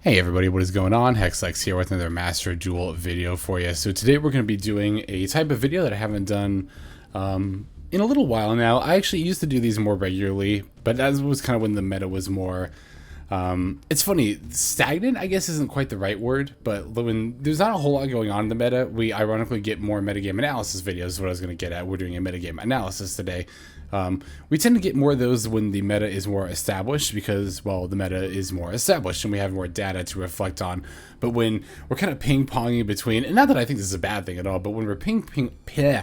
Hey everybody, what is going on? Hexlex here with another Master Duel video for you. So today we're going to be doing a type of video that I haven't done in a little while now. I actually used to do these more regularly, but that was kind of when the meta was more... it's funny, stagnant I guess isn't quite the right word, but when there's not a whole lot going on in the meta, we ironically get more metagame analysis videos is what I was going to get at. We're doing a metagame analysis today. We tend to get more of those when the meta is more established because, well, the meta is more established and we have more data to reflect on. But when we're kind of ping-ponging between, and not that I think this is a bad thing at all, but when we're ping-ponging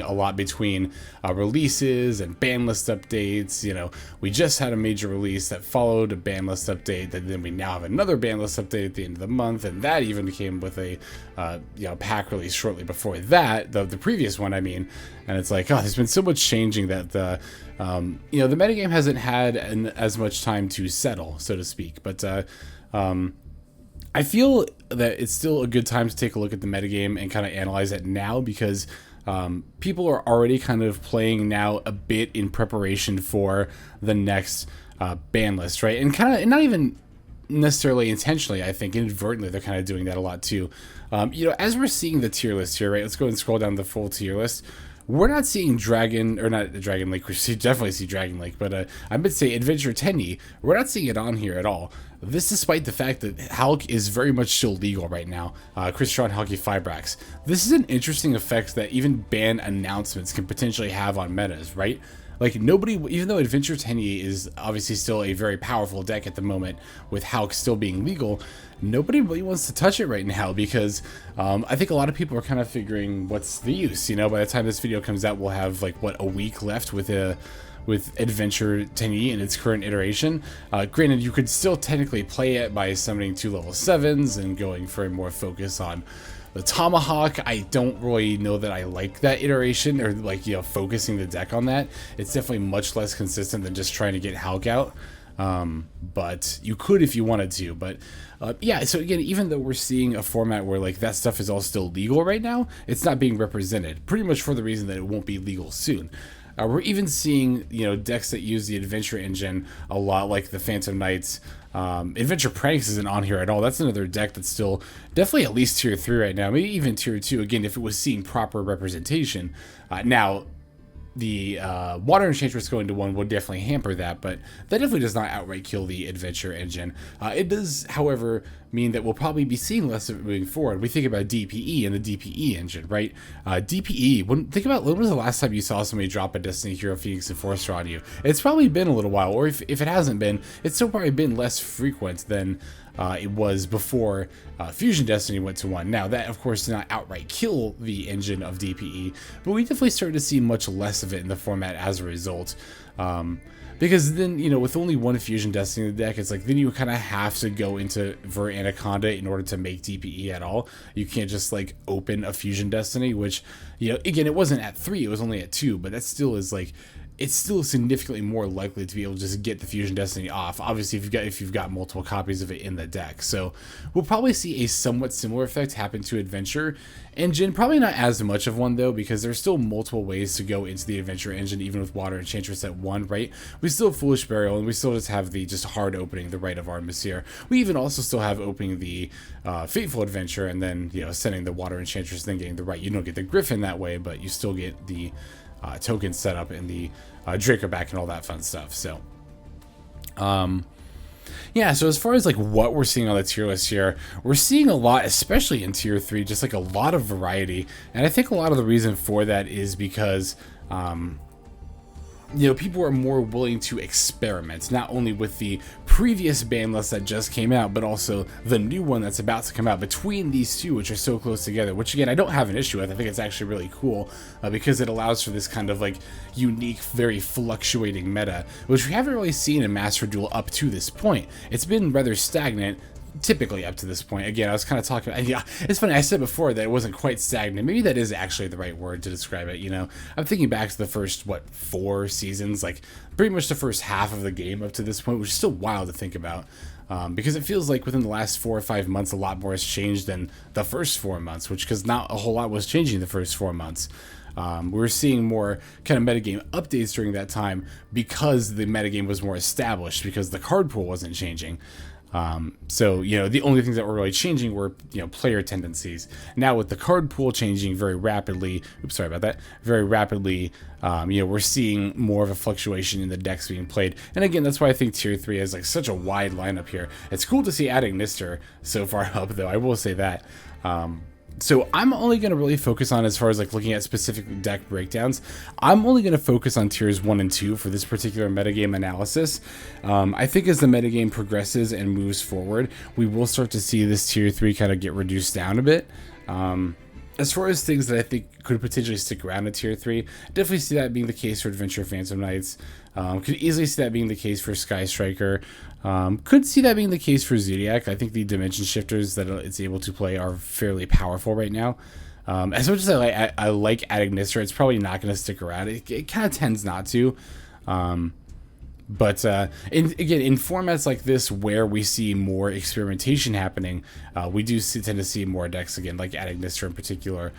a lot between releases and ban list updates, you know, we just had a major release that followed a ban list update, and then we now have another ban list update at the end of the month, and that even came with a pack release shortly before that, the previous one, I mean. And it's like, oh, there's been so much changing that the metagame hasn't had as much time to settle, so to speak. But I feel that it's still a good time to take a look at the metagame and kind of analyze it now because people are already kind of playing now a bit in preparation for the next ban list, right? And kind of not even necessarily intentionally, I think inadvertently they're kind of doing that a lot too. As we're seeing the tier list here, right? Let's go and scroll down the full tier list. We're not seeing Dragon Lake. We definitely see Dragon Lake, but I would say Adventure Tendy. We're not seeing it on here at all. This despite the fact that Hulk is very much still legal right now. Christian Hulky Fibrax. This is an interesting effect that even ban announcements can potentially have on metas, right? Like nobody, even though Adventure Tendy is obviously still a very powerful deck at the moment, with Hulk still being legal, nobody really wants to touch it right now because I think a lot of people are kind of figuring what's the use. You know, by the time this video comes out, we'll have like what, a week left with Adventure Tendy in its current iteration. Granted, you could still technically play it by summoning 2 level 7s and going for more focus on the Tomahawk. I don't really know that I like that iteration or focusing the deck on that. It's definitely much less consistent than just trying to get Hulk out. But you could if you wanted to. But yeah, so again, even though we're seeing a format where like that stuff is all still legal right now, it's not being represented pretty much for the reason that it won't be legal soon. We're even seeing, decks that use the Adventure engine a lot, like the Phantom Knights. Adventure Pranks isn't on here at all. That's another deck that's still definitely at least tier 3 right now, maybe even tier 2, again, if it was seeing proper representation. Now, the Water Enchantress going to 1 would definitely hamper that, but that definitely does not outright kill the Adventure engine. It does, however, mean that we'll probably be seeing less of it moving forward. We think about DPE and the DPE engine, right? DPE, think about when was the last time you saw somebody drop a Destiny Hero Phoenix and Force on you? It's probably been a little while, or if it hasn't been, it's still probably been less frequent than it was before Fusion Destiny went to 1. Now, that, of course, did not outright kill the engine of DPE, but we definitely started to see much less of it in the format as a result. Because then, with only 1 Fusion Destiny in the deck, it's like, then you kind of have to go into Ver Anaconda in order to make DPE at all. You can't just, like, open a Fusion Destiny, which, again, it wasn't at 3, it was only at 2, but that still is, like, it's still significantly more likely to be able to just get the Fusion Destiny off. Obviously, if you've got multiple copies of it in the deck. So we'll probably see a somewhat similar effect happen to Adventure Engine. Probably not as much of one though, because there's still multiple ways to go into the Adventure Engine, even with Water Enchantress at 1, right? We still have Foolish Burial, and we still just have the hard opening, the Rite of Armistier. We even also still have opening the Fateful Adventure, and then sending the Water Enchantress, then getting the Rite. You don't get the Griffin that way, but you still get the token set up in the Draco back and all that fun stuff. So yeah, so as far as like what we're seeing on the tier list here, we're seeing a lot, especially in tier 3, just like a lot of variety. And I think a lot of the reason for that is because people are more willing to experiment, not only with the previous ban list that just came out, but also the new one that's about to come out between these two, which are so close together, which again, I don't have an issue with. I think it's actually really cool because it allows for this kind of like unique, very fluctuating meta, which we haven't really seen in Master Duel up to this point. It's been rather stagnant, typically up to this point. Again, I was kind of talking, yeah, it's funny, I said before that it wasn't quite stagnant. Maybe that is actually the right word to describe it. I'm thinking back to the first 4 seasons, like pretty much the first half of the game up to this point, which is still wild to think about, because it feels like within the last 4 or 5 months a lot more has changed than the first 4 months, because not a whole lot was changing the first 4 months. We were seeing more kind of metagame updates during that time because the metagame was more established, because the card pool wasn't changing. So, you know, the only things that were really changing were, you know, player tendencies. Now with the card pool changing very rapidly, very rapidly, you know, we're seeing more of a fluctuation in the decks being played. And again, that's why I think tier 3 has like such a wide lineup here. It's cool to see adding Nister so far up, though, I will say that. So I'm only going to really focus on, as far as like looking at specific deck breakdowns, I'm only going to focus on tiers 1 and 2 for this particular metagame analysis. I think as the metagame progresses and moves forward, we will start to see this tier 3 kind of get reduced down a bit. As far as things that I think could potentially stick around in tier 3, definitely see that being the case for Adventure Phantom Knights. Could easily see that being the case for Sky Striker. Could see that being the case for Zodiac. I think the dimension shifters that it's able to play are fairly powerful right now. As much as I like adding Nister, it's probably not going to stick around. It kind of tends not to. But in formats like this where we see more experimentation happening, we do tend to see more decks, again, like adding Nister in particular.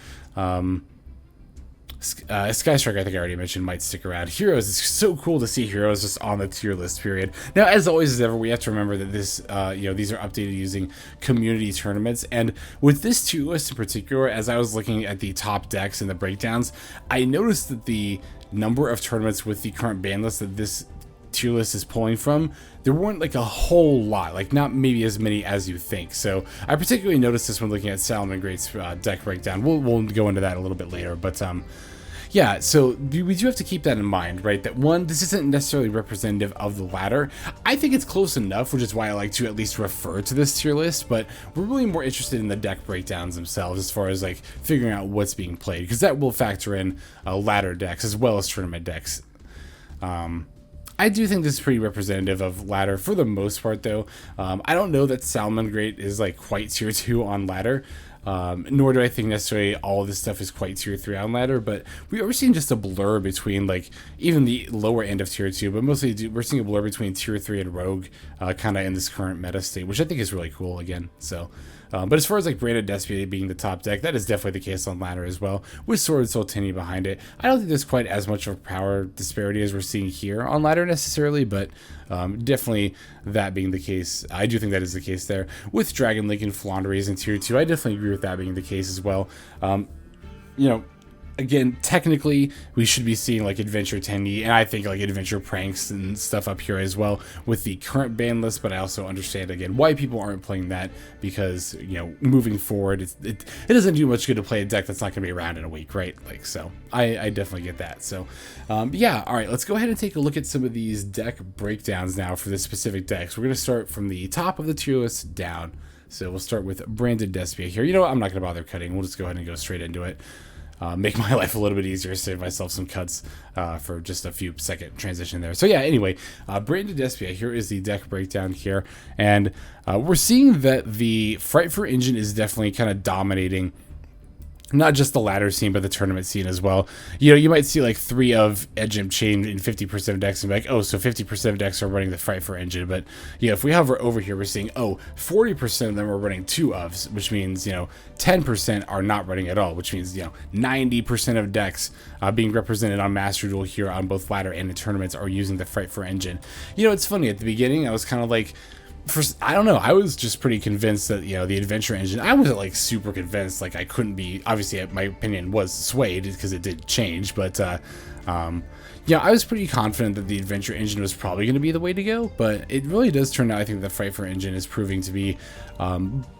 Sky Strike, I think I already mentioned, might stick around. Heroes, it's so cool to see Heroes just on the tier list period. Now, as always as ever, we have to remember that this, you know, these are updated using community tournaments. And with this tier list in particular, as I was looking at the top decks and the breakdowns, I noticed that the number of tournaments with the current ban list that this tier list is pulling from, there weren't like a whole lot, like not maybe as many as you think. So I particularly noticed this when looking at Salamand Great's deck breakdown. We'll go into that a little bit later, but yeah, so we do have to keep that in mind, right? That one, this isn't necessarily representative of the ladder. I think it's close enough, which is why I like to at least refer to this tier list, but we're really more interested in the deck breakdowns themselves as far as like figuring out what's being played, because that will factor in ladder decks as well as tournament decks. I do think this is pretty representative of ladder for the most part, though. I don't know that Salamand Great is like quite tier 2 on ladder. Nor do I think necessarily all of this stuff is quite tier 3 on ladder, but we are seeing just a blur between like even the lower end of tier 2, but mostly we're seeing a blur between tier 3 and rogue kind of in this current meta state, which I think is really cool again. So but as far as like branded Despia being the top deck, that is definitely the case on ladder as well, with Sword and Soul Tendy behind it. I don't think there's quite as much of a power disparity as we're seeing here on ladder necessarily, but definitely that being the case. I do think that is the case there. With Dragon Link and Flounderies in tier 2, I definitely agree with that being the case as well. You know, again, technically, we should be seeing like Adventure Tendy, and I think like Adventure Pranks and stuff up here as well with the current ban list, but I also understand, again, why people aren't playing that, because, you know, moving forward, it doesn't do much good to play a deck that's not going to be around in a week, right? Like, so I definitely get that. So, yeah, all right, let's go ahead and take a look at some of these deck breakdowns now for this specific decks. We're going to start from the top of the tier list down. So we'll start with Branded Despia here. You know what? I'm not going to bother cutting. We'll just go ahead and go straight into it. Make my life a little bit easier, save myself some cuts for just a few second transition there. So yeah, anyway, Branded Despia, here is the deck breakdown here. And we're seeing that the Frightful Engine is definitely kind of dominating not just the ladder scene, but the tournament scene as well. You know, you might see like 3 of Edge Imp Chain in 50% of decks and be like, oh, so 50% of decks are running the Frightful Engine. But yeah, if we hover over here, we're seeing, oh, 40% of them are running 2 ofs, which means, you know, 10% are not running at all, which means, you know, 90% of decks being represented on Master Duel here on both ladder and the tournaments are using the Frightful Engine. You know, it's funny, at the beginning, I was kind of like, I don't know, I was just pretty convinced that, you know, the Adventure Engine, I wasn't like super convinced, like I couldn't be, obviously my opinion was swayed because it did change, but yeah, I was pretty confident that the Adventure Engine was probably going to be the way to go, but it really does turn out, I think the Frightful Engine is proving to be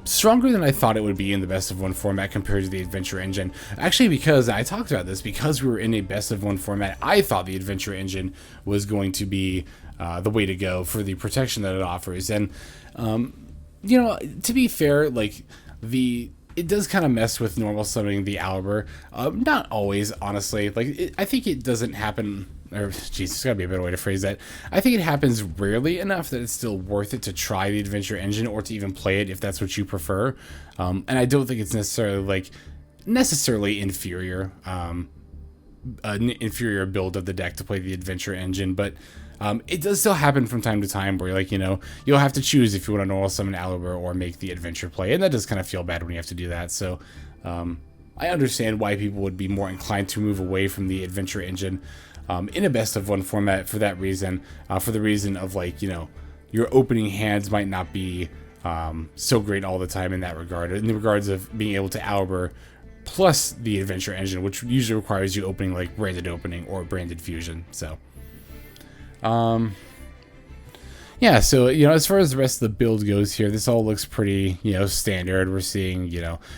stronger than I thought it would be in the best of 1 format compared to the Adventure Engine. Actually, because I talked about this, because we were in a best of 1 format, I thought the Adventure Engine was going to be the way to go for the protection that it offers. And you know, to be fair, like it does kind of mess with normal summoning the Albert. Not always, honestly. Like I think it doesn't happen, or geez, there's gotta be a better way to phrase that. I think it happens rarely enough that it's still worth it to try the Adventure Engine or to even play it if that's what you prefer. And I don't think it's necessarily inferior, an inferior build of the deck to play the Adventure Engine, but it does still happen from time to time where, like, you know, you'll have to choose if you want to normal summon Albert or make the adventure play, and that does kind of feel bad when you have to do that. So I understand why people would be more inclined to move away from the Adventure Engine in a best of 1 format for that reason, for the reason of, like, you know, your opening hands might not be so great all the time in that regard, in the regards of being able to Albur plus the adventure engine, which usually requires you opening like branded opening or branded fusion. So yeah, so, as far as the rest of the build goes here, this all looks pretty, standard. We're seeing,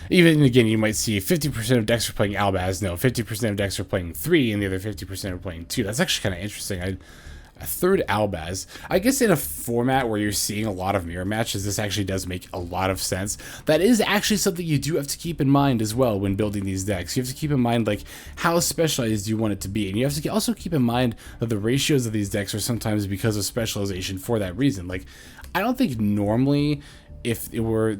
even again, you might see 50% of decks are playing Albaz. No, 50% of decks are playing 3, and the other 50% are playing 2. That's actually kind of interesting. A third Albaz. I guess in a format where you're seeing a lot of mirror matches, this actually does make a lot of sense. That is actually something you do have to keep in mind as well when building these decks. You have to keep in mind like how specialized you want it to be, and you have to also keep in mind that the ratios of these decks are sometimes because of specialization for that reason. Like, I don't think normally if there were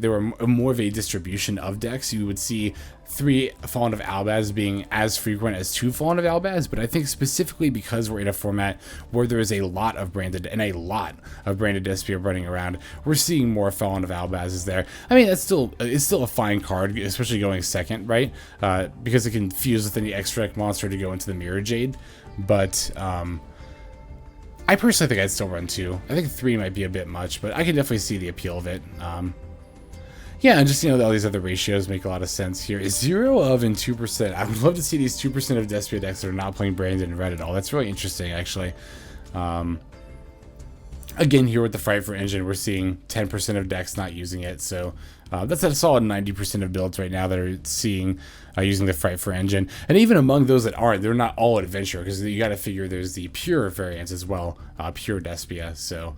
more of a distribution of decks, you would see 3 Fallen of Albaz being as frequent as 2 Fallen of Albaz, but I think specifically because we're in a format where there is a lot of branded Despia running around, we're seeing more Fallen of Albazes there. I mean, it's still a fine card, especially going second, right? Because it can fuse with any extra monster to go into the Mirror Jade, but I personally think I'd still run 2. I think 3 might be a bit much, but I can definitely see the appeal of it. Yeah, and just, all these other ratios make a lot of sense here. 0 of and 2%. I would love to see these 2% of Despia decks that are not playing branded and red at all. That's really interesting, actually. Again, here with the Fright for engine, we're seeing 10% of decks not using it, so that's a solid 90% of builds right now that are seeing using the Fright for engine. And even among those that aren't, they're not all adventure, because you got to figure there's the pure variants as well, pure Despia. So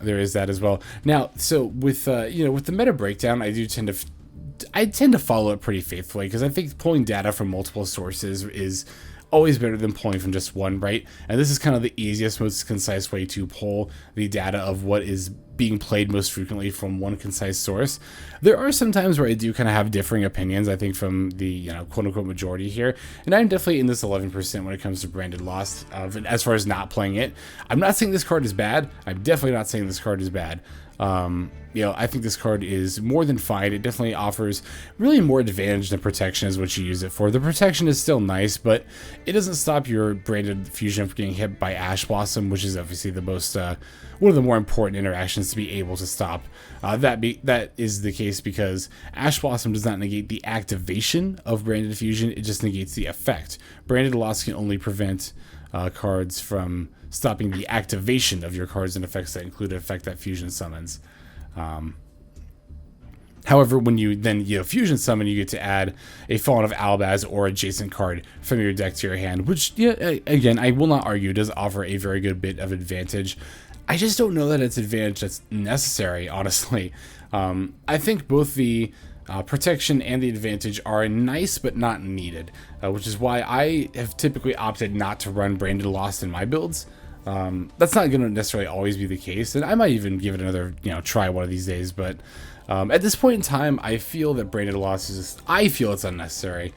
there is that as well. Now, so with with the meta breakdown, I tend to follow it pretty faithfully, because I think pulling data from multiple sources is always better than pulling from just one, right? And this is kind of the easiest, most concise way to pull the data of what is being played most frequently from one concise source. There are some times where I do kind of have differing opinions, I think, from the quote-unquote majority here, and I'm definitely in this 11% when it comes to Branded Lost, as far as not playing it. I'm not saying this card is bad. I'm definitely not saying this card is bad. I think this card is more than fine. It definitely offers really more advantage than protection is what you use it for. The protection is still nice, but it doesn't stop your branded fusion from getting hit by Ash Blossom, which is obviously the most one of the more important interactions to be able to stop. That is the case because Ash Blossom does not negate the activation of branded fusion. It just negates the effect. Branded Loss can only prevent cards from stopping the activation of your cards and effects that include an effect that fusion summons. However, when you then fusion summon, you get to add a Fallen of Albaz or adjacent card from your deck to your hand, which again, I will not argue does offer a very good bit of advantage. I just don't know that it's advantage that's necessary, honestly. I think both the protection and the advantage are nice but not needed, which is why I have typically opted not to run Branded Lost in my builds. That's not going to necessarily always be the case, and I might even give it another try one of these days, but at this point in time, I feel that Branded Lost I feel it's unnecessary.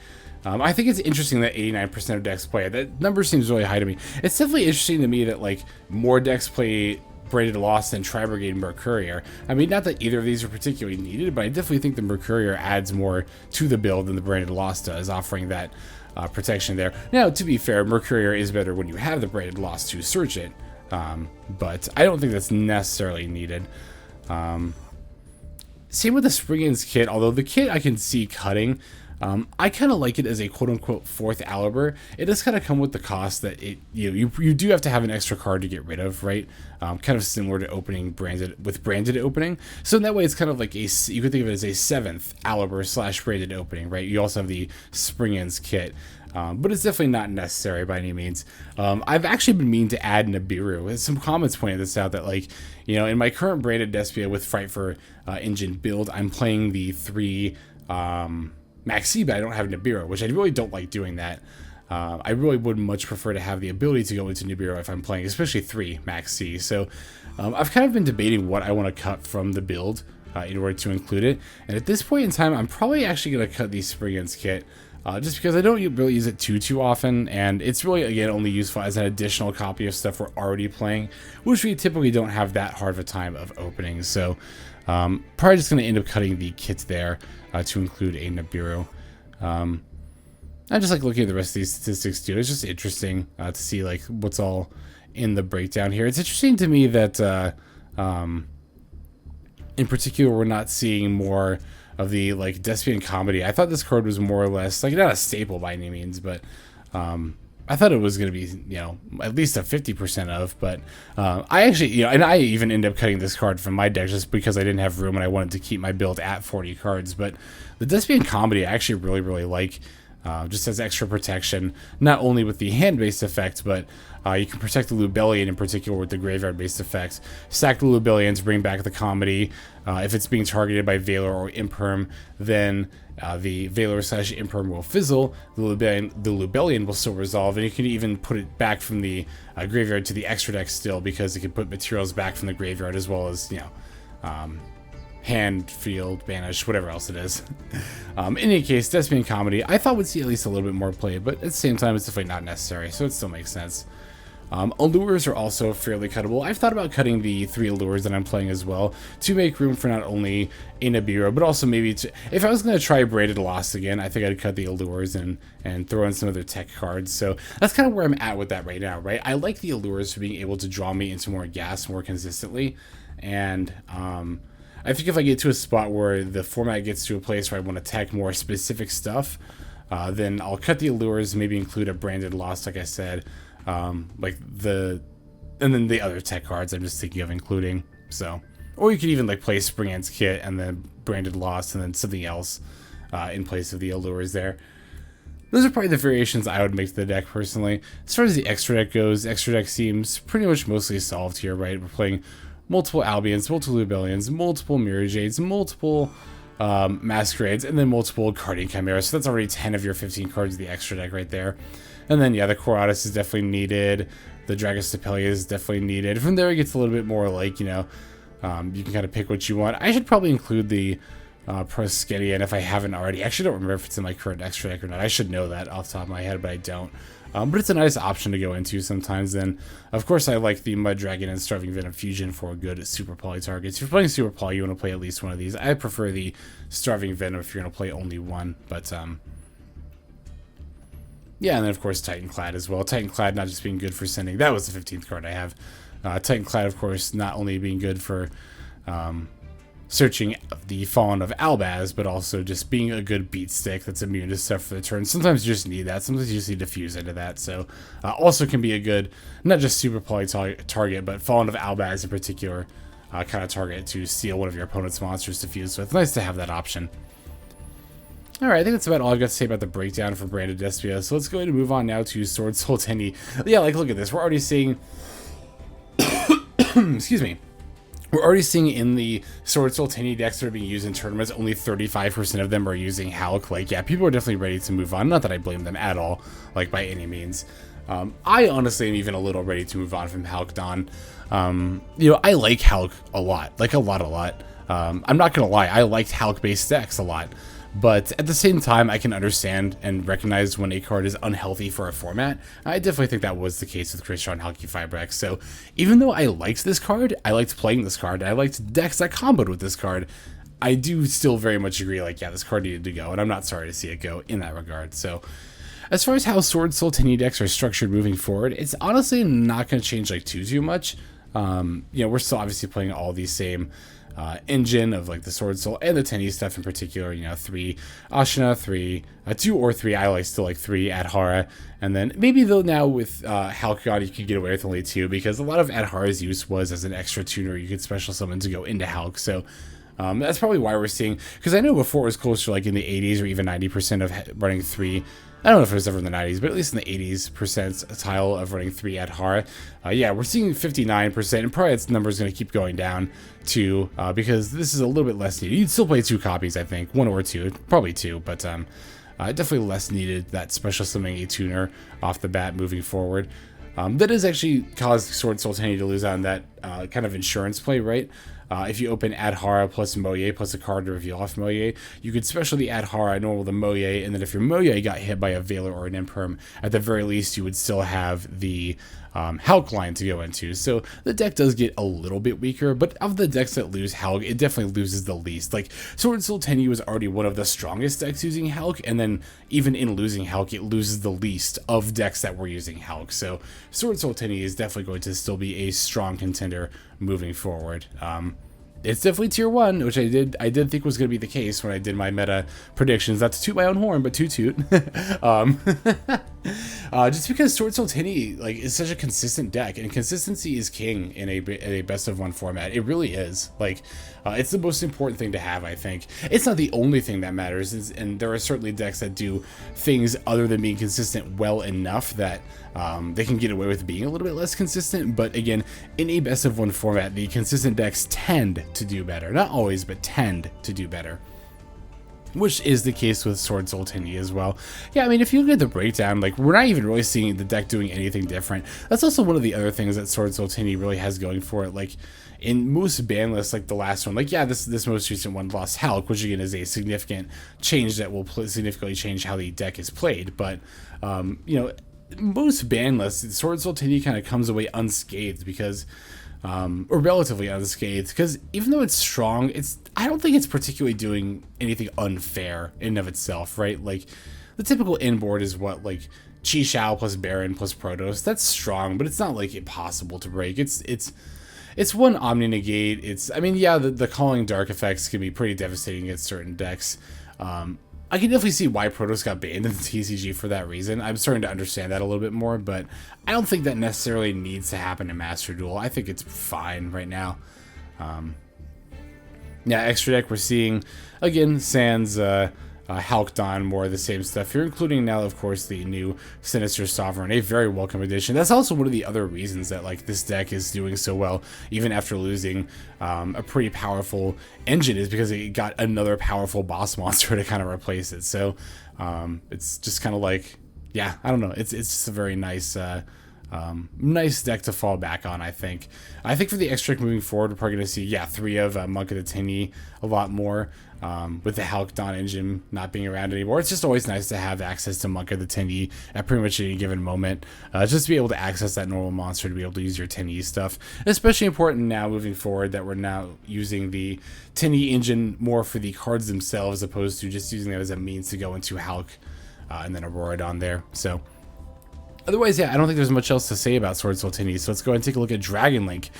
I think it's interesting that 89% of decks play it. That number seems really high to me. It's definitely interesting to me that more decks play Branded Lost than Tri-Brigade and Mercurier. I mean, not that either of these are particularly needed, but I definitely think the Mercurier adds more to the build than the Branded Lost does, offering that protection there. Now, to be fair, Mercurier is better when you have the Branded Lost to search it, but I don't think that's necessarily needed. Same with the Springin's kit, although the kit I can see cutting. I kind of like it as a quote-unquote fourth Albur. It does kind of come with the cost that you do have to have an extra card to get rid of, right? Kind of similar to opening branded opening. So in that way, it's kind of like you could think of it as a seventh Albur / branded opening, right? You also have the Springin's kit. But it's definitely not necessary by any means. I've actually been meaning to add Nibiru. Some comments pointed this out that in my current branded Despia with Fright for engine build, I'm playing the 3 Maxi, but I don't have Nibiru, which I really don't like doing that. I really would much prefer to have the ability to go into Nibiru if I'm playing, especially 3 Maxi. So I've kind of been debating what I want to cut from the build in order to include it. And at this point in time, I'm probably actually going to cut the Springin's kit. Just because I don't really use it too often, and it's really, again, only useful as an additional copy of stuff we're already playing, which we typically don't have that hard of a time of opening. So probably just going to end up cutting the kit there to include a Nibiru. I just like looking at the rest of these statistics too. It's just interesting to see what's all in the breakdown here. It's interesting to me that in particular we're not seeing more of the like Despian comedy. I thought this card was more or less like not a staple by any means, but I thought it was going to be, you know, at least a 50% of, but I actually, you know, and I even ended up cutting this card from my deck just because I didn't have room and I wanted to keep my build at 40 cards. But the Despian comedy I actually really like, just as extra protection, not only with the hand-based effect, but you can protect the Lubellion in particular with the graveyard-based effect. Stack the Lubellion to bring back the comedy. If it's being targeted by Valor or Imperm, then the Valor/Imperm will fizzle. The Lubellion will still resolve, and you can even put it back from the graveyard to the extra deck still, because it can put materials back from the graveyard as well as, you know, hand, field, banish, whatever else it is. In any case, Despian comedy I thought would see at least a little bit more play, but at the same time it's definitely not necessary, so it still makes sense. Allures are also fairly cuttable. I've thought about cutting the 3 allures that I'm playing as well to make room for not only a Nibiru, but also maybe to, if I was going to try Braided Lost again, I think I'd cut the allures and throw in some other tech cards. So that's kind of where I'm at with that right now, right? I like the allures for being able to draw me into more gas more consistently, and I think if I get to a spot where the format gets to a place where I want to tech more specific stuff, then I'll cut the allures, maybe include a Branded Lost, like I said, and then the other tech cards I'm just thinking of including. So, or you could even like play Spring Ant's Kit and then Branded Lost and then something else in place of the allures there. Those are probably the variations I would make to the deck personally. As far as the extra deck goes, extra deck seems pretty much mostly solved here, right? We're playing multiple Albions, multiple Lubellions, multiple Mirror Jades, multiple Masquerades, and then multiple Guardian Chimeras. So that's already 10 of your 15 cards of the extra deck right there. And then, yeah, the Corotus is definitely needed. The Dragostapelia is definitely needed. From there, it gets a little bit more like, you know, you can kind of pick what you want. I should probably include the Proskedian if I haven't already. I actually don't remember if it's in my current extra deck or not. I should know that off the top of my head, but I don't. But it's a nice option to go into sometimes. Then, of course, I like the Mud Dragon and Starving Venom Fusion for good Super Poly targets. If you're playing Super Poly, you want to play at least one of these. I prefer the Starving Venom if you're going to play only one, but yeah, and then of course Titanclad as well. Titanclad not just being good for sending, that was the 15th card I have. Titanclad, of course, not only being good for searching the Fallen of Albaz, but also just being a good beat stick that's immune to stuff for the turn. Sometimes you just need that. Sometimes you just need to fuse into that. So also can be a good, not just Super Poly target, but Fallen of Albaz in particular, kind of target to steal one of your opponent's monsters to fuse with. Nice to have that option. Alright, I think that's about all I've got to say about the breakdown for Branded Despia. So let's go ahead and move on now to Sword Soul Tendy. Yeah, like look at this. We're already seeing excuse me. We're already seeing in the Sword Soul Tendy decks that are being used in tournaments, only 35% of them are using Hulk. Like, yeah, people are definitely ready to move on. Not that I blame them at all, like by any means. I honestly am even a little ready to move on from Hulk Dawn. You know, I like Hulk a lot. Like, a lot. I'm not gonna lie, I liked Hulk-based decks a lot. But at the same time, I can understand and recognize when a card is unhealthy for a format. I definitely think that was the case with Crystron Hulky Fibrex. So even though I liked this card, I liked playing this card, I liked decks that comboed with this card, I do still very much agree, like, yeah, this card needed to go, and I'm not sorry to see it go in that regard. So as far as how Sword Soul Tendy decks are structured moving forward, it's honestly not going to change like too much. You know, we're still obviously playing all these same engine of like the Sword Soul and the Tendy stuff in particular, you know, 3 Ashina, 2 or 3, I like still like 3 Adhara, and then maybe though now with Halcyon you could get away with only 2, because a lot of Adhara's use was as an extra tuner. You could special summon to go into Hulk, so that's probably why we're seeing, because I know before it was closer like in the 80s or even 90% of running 3. I don't know if it was ever in the 90s, but at least in the 80s percentile of running 3 Adhara. Yeah, we're seeing 59%, and probably its number is going to keep going down too, because this is a little bit less needed. You'd still play 2 copies, I think, 1 or 2, probably 2, but definitely less needed, that special summoning a tuner off the bat moving forward. That has actually caused Sword Soul Tendy to lose on that kind of insurance play, right? if you open Adhara plus Moye plus a card to reveal off Moye, you could special the Adhara, normal the Moye, and then if your Moye got hit by a Veiler or an Imperm, at the very least you would still have the Hulk line to go into. So the deck does get a little bit weaker, but of the decks that lose Hulk, it definitely loses the least. Like, Sword and Soul Tendy was already one of the strongest decks using Hulk, and then even in losing Hulk, it loses the least of decks that were using Hulk. So Sword and Soul Tendy is definitely going to still be a strong contender moving forward. It's definitely tier 1, which I did think was going to be the case when I did my meta predictions. Not to toot my own horn, but toot. Just because Sword Soul Tendy like is such a consistent deck, and consistency is king in a best of 1 format. It really is. Like, it's the most important thing to have, I think. It's not the only thing that matters, and there are certainly decks that do things other than being consistent well enough that they can get away with being a little bit less consistent. But again, in a best of 1 format, the consistent decks tend to do better. Not always, but tend to do better, which is the case with Sword Soul Tendy as well. Yeah, I mean, if you look at the breakdown, like, we're not even really seeing the deck doing anything different. That's also one of the other things that Sword Soul Tendy really has going for it. Like, in most ban lists, like the last one, like, yeah, this most recent one lost Hulk, which again is a significant change that will significantly change how the deck is played. But, you know, most ban lists, Sword Soul Tendy kind of comes away unscathed because... or relatively unscathed, because even though it's strong, I don't think it's particularly doing anything unfair in and of itself, right? Like, the typical inboard is what, like, Chi Shao plus Baron plus Protos. That's strong, but it's not, like, impossible to break. It's one Omni Negate. I mean, yeah, the Calling Dark effects can be pretty devastating against certain decks. I can definitely see why Protoss got banned in the TCG for that reason. I'm starting to understand that a little bit more, but I don't think that necessarily needs to happen in Master Duel. I think it's fine right now. Yeah, extra deck, we're seeing, again, Sans Halkdon, more of the same stuff here, including now, of course, the new Sinister Sovereign, a very welcome addition. That's also one of the other reasons that, like, this deck is doing so well, even after losing a pretty powerful engine, is because it got another powerful boss monster to kind of replace it. So it's just kind of like, yeah, I don't know. It's just a very nice nice deck to fall back on, I think. I think for the extra moving forward, we're probably going to see, yeah, 3 of Monk of the Tendy a lot more, with the Halkdon engine not being around anymore. It's just always nice to have access to Monk of the Tendy at pretty much any given moment, just to be able to access that normal monster, to be able to use your Tendy stuff. Especially important now moving forward that we're now using the Tendy engine more for the cards themselves, as opposed to just using that as a means to go into Hulk and then Aurora on there. So otherwise, yeah, I don't think there's much else to say about Sword Soul Tendy, so let's go ahead and take a look at Dragon Link.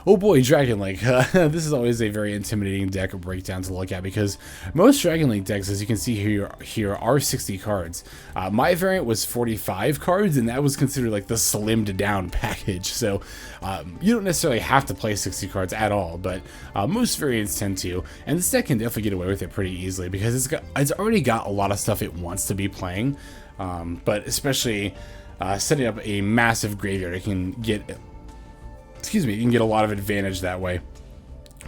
Oh boy, Dragon Link. This is always a very intimidating deck breakdown to look at, because most Dragon Link decks, as you can see here are 60 cards. My variant was 45 cards, and that was considered like the slimmed down package, so you don't necessarily have to play 60 cards at all, but most variants tend to, and this deck can definitely get away with it pretty easily, because it's already got a lot of stuff it wants to be playing, but especially... setting up a massive graveyard, it can get, you can get a lot of advantage that way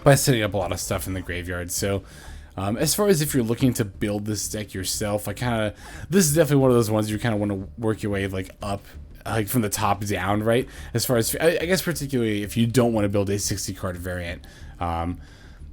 by setting up a lot of stuff in the graveyard. So as far as if you're looking to build this deck yourself, this is definitely one of those ones you kind of want to work your way like up, like from the top down, right? As far as, I guess particularly if you don't want to build a 60 card variant.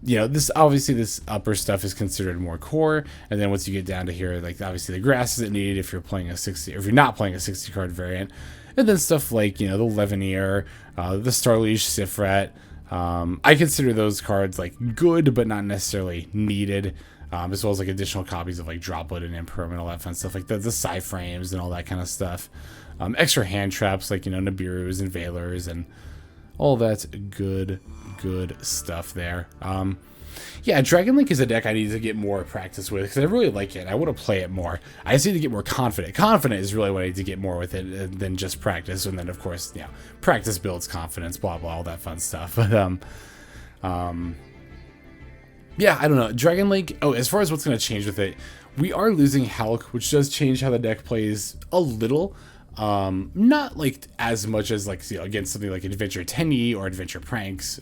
You know, this upper stuff is considered more core, and then once you get down to here, like obviously the grass isn't needed if you're playing a 60, or if you're not playing a 60 card variant, and then stuff like, you know, the Levenier, the Starliege Sifrat. I consider those cards like good, but not necessarily needed, as well as like additional copies of like Droplet and Imperm and all that fun stuff, like the Psy Frames and all that kind of stuff. Extra hand traps like, you know, Nibiru's and Veilers and all that good stuff there. Yeah, Dragon Link is a deck I need to get more practice with, because I really like it. I want to play it more. I just need to get more confident. Confident is really what I need to get more with it than just practice. And then, of course, you know, practice builds confidence, blah, blah, all that fun stuff. But, yeah, I don't know. Dragon Link, as far as what's going to change with it, we are losing Hulk, which does change how the deck plays a little. Not like as much as like, you know, against something like Adventure Tendy or Adventure Pranks,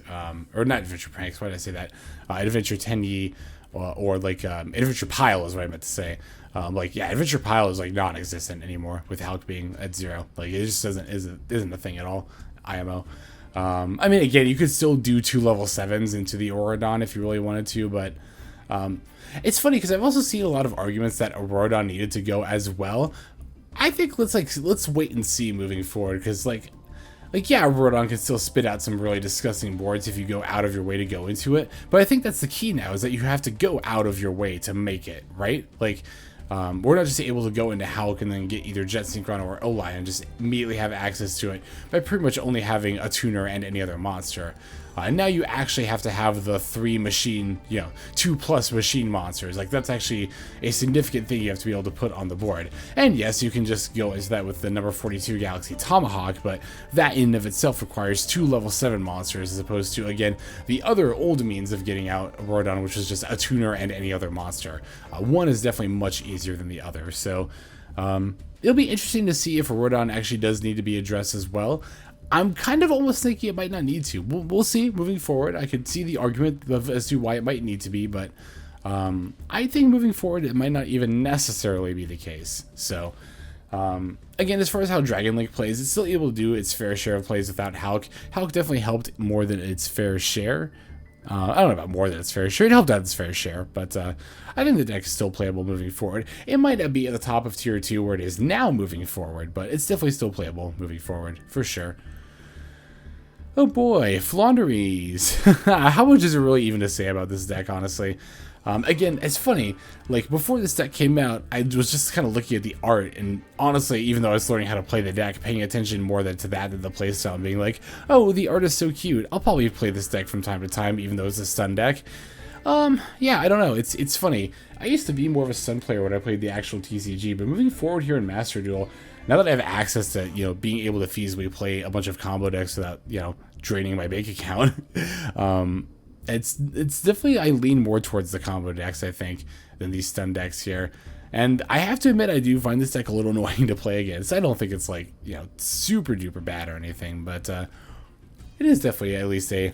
or not Adventure Pranks, why did I say that? Adventure Tendy, or like Adventure Pile is what I meant to say. Like, yeah, Adventure Pile is like non-existent anymore with Hulk being at 0. Like, it just isn't a thing at all. IMO. I mean, again, you could still do 2 level 7s into the Aurodon if you really wanted to, but it's funny because I've also seen a lot of arguments that Aurodon needed to go as well. I think let's wait and see moving forward, because like yeah, Aurodon can still spit out some really disgusting boards if you go out of your way to go into it, but I think that's the key now, is that you have to go out of your way to make it, right? Like, we're not just able to go into Hulk and then get either Jet Synchron or Oli and just immediately have access to it by pretty much only having a tuner and any other monster. And now you actually have to have the 3 machine, 2+ machine monsters. Like, that's actually a significant thing you have to be able to put on the board. And yes, you can just go into that with the number 42 Galaxy Tomahawk, but that in and of itself requires 2 level 7 monsters, as opposed to, again, the other old means of getting out Aurodon, which is just a tuner and any other monster. One is definitely much easier than the other, so it'll be interesting to see if Aurodon actually does need to be addressed as well. I'm kind of almost thinking it might not need to. We'll see moving forward. I could see the argument as to why it might need to be, but I think moving forward it might not even necessarily be the case. So, again, as far as how Dragon Link plays, it's still able to do its fair share of plays without Hulk. Hulk definitely helped more than its fair share. I don't know about more than its fair share. It helped out its fair share, but I think the deck is still playable moving forward. It might not be at the top of Tier 2 where it is now moving forward, but it's definitely still playable moving forward, for sure. Oh boy, Flounderies. How much is there really even to say about this deck, honestly? Again, it's funny, like, before this deck came out, I was just kind of looking at the art, and honestly, even though I was learning how to play the deck, paying attention more to that than the playstyle, and being like, oh, the art is so cute, I'll probably play this deck from time to time, even though it's a stun deck. Yeah, I don't know, it's funny. I used to be more of a stun player when I played the actual TCG, but moving forward here in Master Duel, now that I have access to, being able to feasibly play a bunch of combo decks without, draining my bank account, it's definitely, I lean more towards the combo decks, I think, than these stun decks here. And I have to admit, I do find this deck a little annoying to play against. I don't think it's like, super duper bad or anything, but it is definitely at least a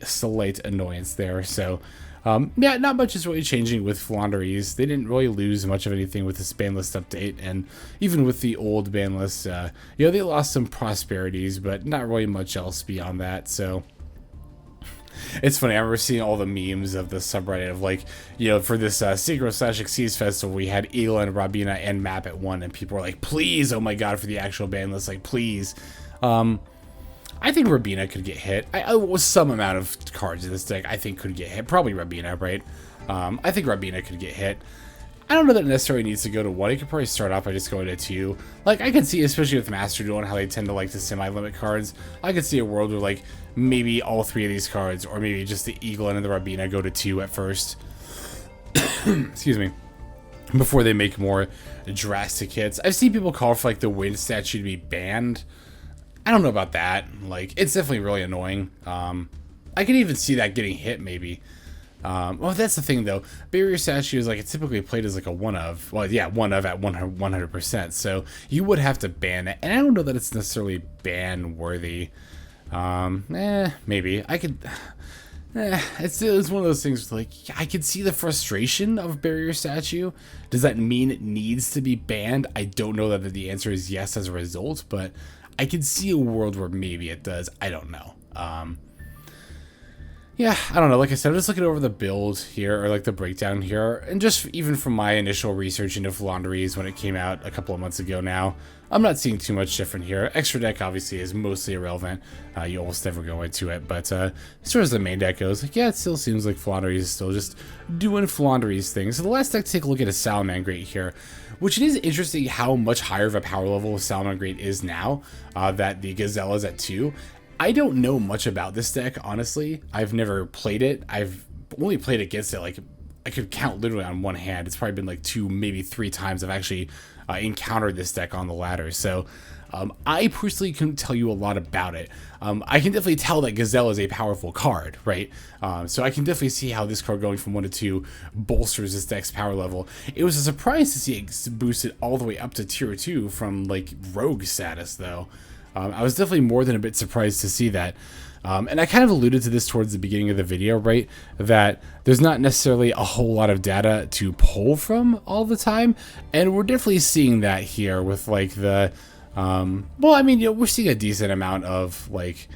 slight annoyance there. So, yeah, not much is really changing with Flounderies. They didn't really lose much of anything with this ban list update, and even with the old ban list, they lost some prosperities, but not really much else beyond that, so... It's funny, I remember seeing all the memes of the subreddit of, like, for this Synchro/Xyz Festival, we had Eagle and Rabina and Map at 1, and people were like, please, oh my god, for the actual ban list, like, please. I think Rabina could get hit. Some amount of cards in this deck I think could get hit. Probably Rabina, right? I think Rabina could get hit. I don't know that it necessarily needs to go to 1. It could probably start off by just going to 2. Like, I could see, especially with Master Duel and how they tend to like to semi-limit cards, I could see a world where, like, maybe all 3 of these cards, or maybe just the Eagle and the Rabina go to 2 at first. Excuse me. Before they make more drastic hits. I've seen people call for, like, the wind statue to be banned. I don't know about that. Like, it's definitely really annoying. I could even see that getting hit, maybe. Well, that's the thing, though. Barrier statue is, like, it's typically played as, like, a one of. Well, yeah, one of at 100%. So you would have to ban it. And I don't know that it's necessarily ban-worthy. Maybe. I could... It's one of those things, like, I could see the frustration of Barrier Statue. Does that mean it needs to be banned? I don't know that the answer is yes as a result, but I could see a world where maybe it does. I don't know. Yeah, I don't know. Like I said, I'm just looking over the build here, or like the breakdown here, and just even from my initial research into Flounderies when it came out a couple of months ago now, I'm not seeing too much different here. Extra deck obviously is mostly irrelevant. You almost never go into it, but as far as the main deck goes, like, yeah, it still seems like Flounderies is still just doing Flounderies things. So the last deck to take a look at is Salamand Great here, which it is interesting how much higher of a power level Salamand Great is now that the Gazelle is at 2. I don't know much about this deck, honestly. I've never played it. I've only played against it, like, I could count literally on one hand. It's probably been like 2, maybe 3 times I've actually encountered this deck on the ladder. So I personally couldn't tell you a lot about it. I can definitely tell that Gazelle is a powerful card, right? So I can definitely see how this card going from 1 to 2 bolsters this deck's power level. It was a surprise to see it boosted all the way up to tier 2 from, like, rogue status, though. I was definitely more than a bit surprised to see that. And I kind of alluded to this towards the beginning of the video, right? That there's not necessarily a whole lot of data to pull from all the time. And we're definitely seeing that here with, like, the... well, I mean, we're seeing a decent amount of, like...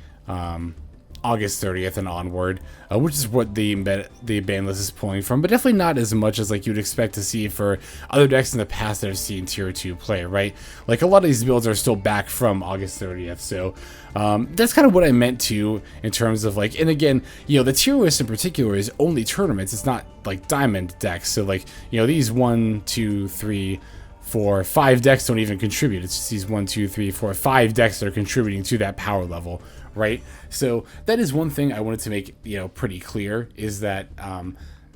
August 30th and onward, which is what the ban list is pulling from, but definitely not as much as like you'd expect to see for other decks in the past that have seen tier 2 play, right? Like a lot of these builds are still back from August 30th, so that's kind of what I meant to in terms of like, and again, you know, the tier list in particular is only tournaments, it's not like diamond decks, so like, you know, these 1, 2, 3, 4, 5 decks don't even contribute. It's just these 1, 2, 3, 4, 5 decks that are contributing to that power level, right? So that is one thing I wanted to make, you know, pretty clear, is that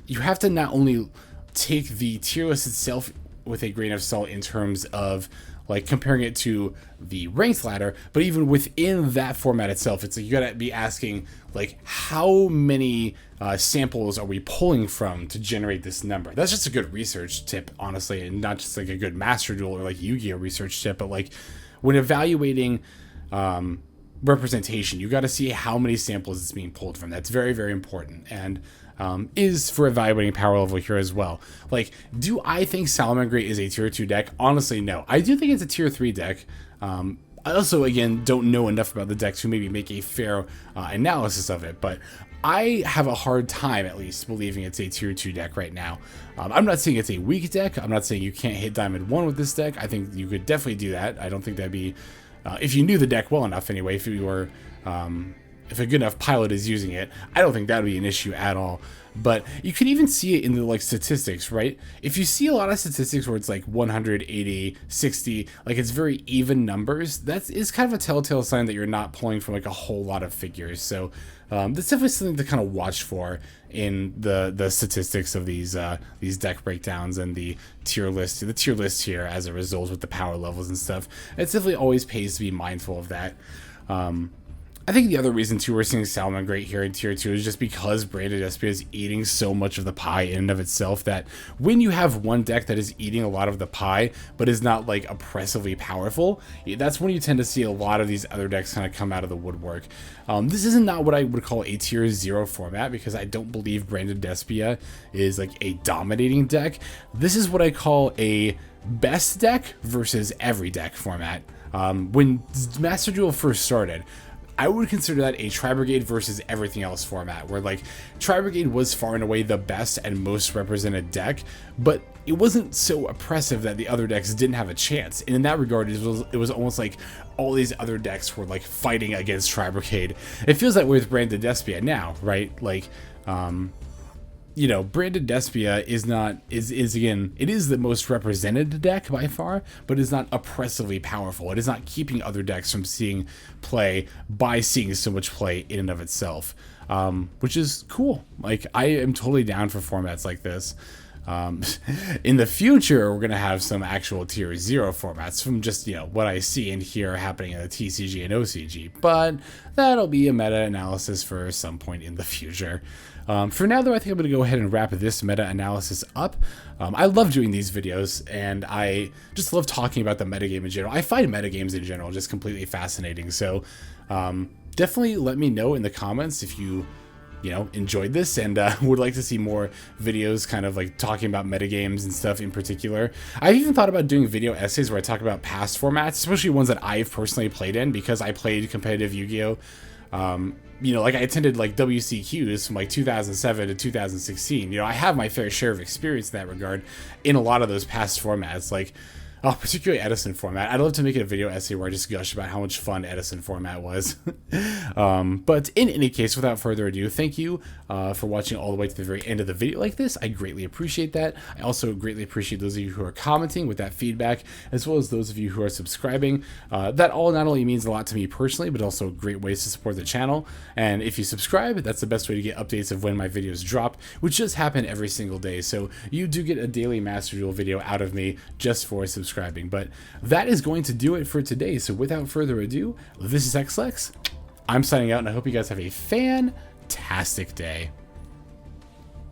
you have to not only take the tier list itself with a grain of salt in terms of like comparing it to the ranked ladder, but even within that format itself, it's like you gotta be asking like how many samples are we pulling from to generate this number. That's just a good research tip, honestly, and not just like a good Master Duel or like Yu-Gi-Oh research tip, but like when evaluating representation, you got to see how many samples it's being pulled from. That's very, very important, and is for evaluating power level here as well. Like, do I think Salamand is a tier 2 deck? Honestly, no. I do think it's a tier 3 deck. I also, again, don't know enough about the deck to maybe make a fair analysis of it, but I have a hard time, at least, believing it's a tier 2 deck right now. I'm not saying it's a weak deck. I'm not saying you can't hit Diamond 1 with this deck. I think you could definitely do that. I don't think that'd be... if you knew the deck well enough, anyway, if you were... if a good enough pilot is using it, I don't think that would be an issue at all. But you could even see it in the like statistics, right? If you see a lot of statistics where it's like 180, 60, like it's very even numbers, that is kind of a telltale sign that you're not pulling from like a whole lot of figures. So that's definitely something to kind of watch for in the statistics of these deck breakdowns and the tier list here as a result with the power levels and stuff. It definitely always pays to be mindful of that. I think the other reason too we're seeing Salamand great here in tier 2 is just because Branded Despia is eating so much of the pie in and of itself, that when you have one deck that is eating a lot of the pie but is not like oppressively powerful, that's when you tend to see a lot of these other decks kind of come out of the woodwork. This is not what I would call a tier 0 format, because I don't believe Branded Despia is like a dominating deck. This is what I call a best deck versus every deck format. When Master Duel first started, I would consider that a Tri-Brigade versus everything else format, where like Tri-Brigade was far and away the best and most represented deck, but it wasn't so oppressive that the other decks didn't have a chance. And in that regard, it was almost like all these other decks were like fighting against Tri-Brigade. It feels that way with Branded Despia now, right? Like, you know, Branded Despia is again, it is the most represented deck by far, but is not oppressively powerful. It is not keeping other decks from seeing play by seeing so much play in and of itself, which is cool. Like, I am totally down for formats like this. In the future, we're going to have some actual tier 0 formats from just, you know, what I see and hear happening in the TCG and OCG, but that'll be a meta analysis for some point in the future. For now, though, I think I'm going to go ahead and wrap this meta analysis up. I love doing these videos, and I just love talking about the metagame in general. I find metagames in general just completely fascinating, so definitely let me know in the comments if you enjoyed this and would like to see more videos kind of like talking about metagames and stuff in particular. I've even thought about doing video essays where I talk about past formats, especially ones that I've personally played in, because I played competitive Yu-Gi-Oh! Like I attended like WCQs from like 2007 to 2016. I have my fair share of experience in that regard in a lot of those past formats, like particularly Edison format. I'd love to make it a video essay where I just gush about how much fun Edison format was. But in any case, without further ado, thank you for watching all the way to the very end of the video like this. I greatly appreciate that. I also greatly appreciate those of you who are commenting with that feedback, as well as those of you who are subscribing. That all not only means a lot to me personally, but also great ways to support the channel. And if you subscribe, that's the best way to get updates of when my videos drop, which does happen every single day. So you do get a daily Master Duel video out of me just for subscribing. But that is going to do it for today. So without further ado, this is XLex. I'm signing out, and I hope you guys have a fantastic day.